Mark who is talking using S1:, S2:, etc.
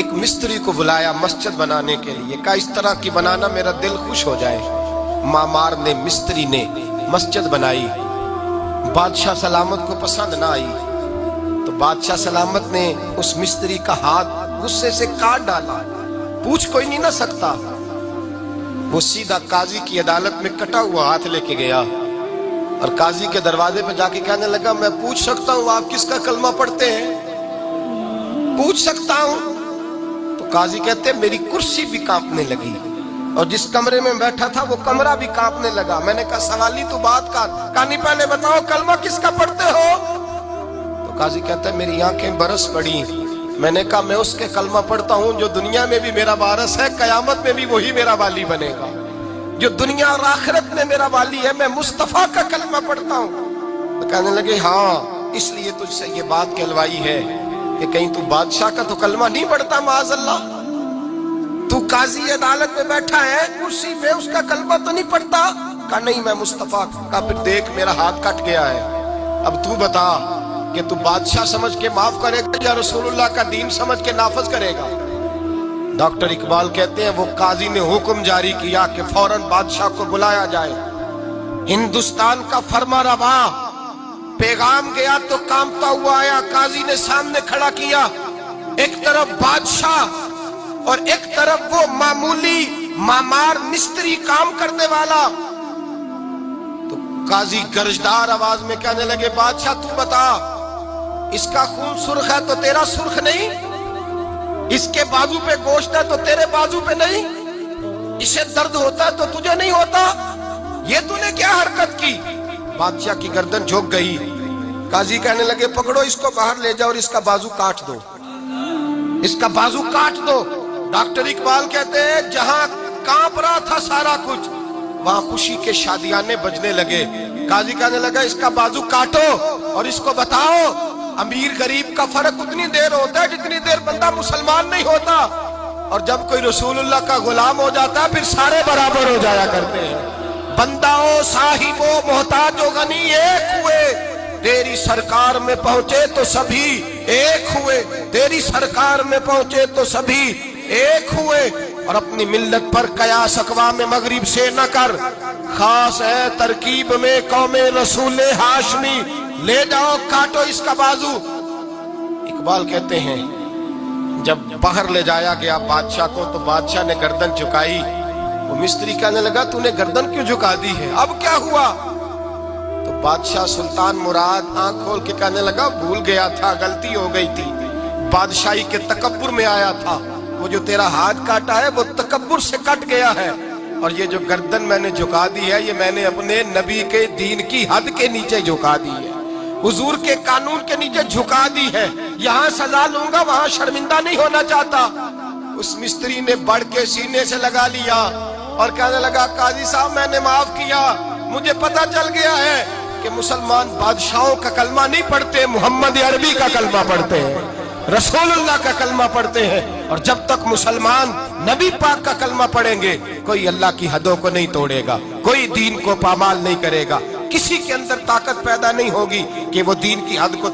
S1: ایک مستری کو بلایا مسجد بنانے کے لیے، کہا اس طرح کی بنانا میرا دل خوش ہو جائے۔ معمار نے، مستری نے مسجد بنائی، بادشاہ سلامت کو پسند نہ آئی تو بادشاہ سلامت نے اس مستری کا ہاتھ غصے سے کاٹ ڈالا، پوچھ کوئی نہیں نہ سکتا۔ وہ سیدھا قاضی کی عدالت میں کٹا ہوا ہاتھ لے کے گیا اور قاضی کے دروازے پہ جا کے کہنے لگا میں پوچھ سکتا ہوں آپ کس کا کلمہ پڑھتے ہیں؟ پوچھ سکتا ہوں؟ تو قاضی کہتے میری کرسی بھی کانپنے لگی اور جس کمرے میں بیٹھا تھا وہ کمرہ بھی کانپنے لگا۔ میں نے کہا سوالی تو بات کر، کہانی پہلے بتاؤ کلمہ کس کا پڑھتے ہو؟ تو قاضی کہتا ہے میری آنکھیں برس پڑی۔ میں نے کہا میں اس کے کلمہ پڑھتا ہوں جو دنیا میں بھی میرا وارث ہے، قیامت میں بھی وہی میرا والی بنے گا۔ جو دنیا اور آخرت میں میرا والی ہے، میں مصطفیٰ کا کلمہ پڑھتا ہوں۔ تو کہنے لگے ہاں اس لیے تجھ سے یہ بات کہلوائی ہے کہ کہیں تو بادشاہ کا تو کلمہ نہیں پڑھتا، معاذ اللہ۔ تو قاضی عدالت میں بیٹھا ہے کرسی پہ، اس کا کلمہ تو نہیں پڑھتا؟ کہا نہیں میں مصطفیٰ کا۔ پھر دیکھ میرا ہاتھ کٹ گیا ہے، اب تو بتا کہ تو بادشاہ سمجھ کے معاف کرے گا یا رسول اللہ کا دین سمجھ کے نافذ کرے گا؟ ڈاکٹر اقبال کہتے ہیں وہ قاضی نے حکم جاری کیا کہ فوراً بادشاہ کو بلایا جائے۔ ہندوستان کا فرما روا پیغام گیا تو کانپتا ہوا آیا، قاضی نے سامنے کھڑا کیا، ایک طرف بادشاہ اور ایک طرف وہ معمولی معمار مستری کام کرنے والا۔ تو قاضی گرجدار آواز میں کہنے لگے بادشاہ تو بتا، اس کا خون سرخ ہے تو تیرا سرخ نہیں؟ اس کے بازو پہ گوشت ہے تو تیرے بازو پہ نہیں؟ اسے درد ہوتا ہے تو تجھے نہیں ہوتا؟ یہ تو نے کیا حرکت کی؟ بادشاہ کی گردن جھک گئی۔ قاضی کہنے لگے پکڑو اس کو باہر لے جاؤ اور اس کا بازو کاٹ دو، اس کا بازو کاٹ دو۔ ڈاکٹر اقبال کہتے ہیں جہاں کانپ رہا تھا سارا کچھ، وہاں خوشی کے شادیانے بجنے لگے۔ قاضی کہنے لگا اس کا بازو کاٹو اور اس کو بتاؤ امیر غریب کا فرق اتنی دیر ہوتا ہے جتنی دیر بندہ مسلمان نہیں ہوتا، اور جب کوئی رسول اللہ کا غلام ہو جاتا ہے پھر سارے برابر ہو جایا کرتے ہیں۔ بندہ ہو صاحب ہو محتاج و غنی ایک ہوئے، تیری سرکار میں پہنچے تو سبھی ایک ہوئے، تیری سرکار میں پہنچے تو سبھی ایک ہوئے۔ اور اپنی ملت پر قیاس اقوام مغرب سے نہ کر، خاص ہے ترکیب میں قوم رسول ہاشمی، لے جاؤ کاٹو اس کا بازو۔ اقبال کہتے ہیں جب باہر لے جایا گیا بادشاہ کو تو بادشاہ نے گردن جھکائی۔ وہ مستری کہنے لگا تو نے گردن کیوں جھکا دی ہے، اب کیا ہوا؟ تو بادشاہ سلطان مراد آنکھ کھول کے کہنے لگا بھول گیا تھا، غلطی ہو گئی تھی، بادشاہی کے تکبر میں آیا تھا، وہ جو تیرا ہاتھ کاٹا ہے وہ تکبر سے کٹ گیا ہے، اور یہ جو گردن میں نے جھکا دی ہے یہ میں نے اپنے نبی کے دین کی حد کے نیچے جھکا دی ہے، حضور کے قانون کے نیچے جھکا دی ہے، یہاں سزا لوں گا وہاں شرمندہ نہیں ہونا چاہتا۔ اس مستری نے بڑھ کے سینے سے لگا لیا اور کہنے لگا قاضی صاحب میں نے معاف کیا، مجھے پتا چل گیا ہے کہ مسلمان بادشاہوں کا کلمہ نہیں پڑھتے، محمد عربی کا کلمہ پڑھتے ہیں، رسول اللہ کا کلمہ پڑھتے ہیں، اور جب تک مسلمان نبی پاک کا کلمہ پڑھیں گے کوئی اللہ کی حدوں کو نہیں توڑے گا، کوئی دین کو پامال نہیں کرے گا، کسی کے اندر طاقت پیدا نہیں ہوگی کہ وہ دین کی حد کو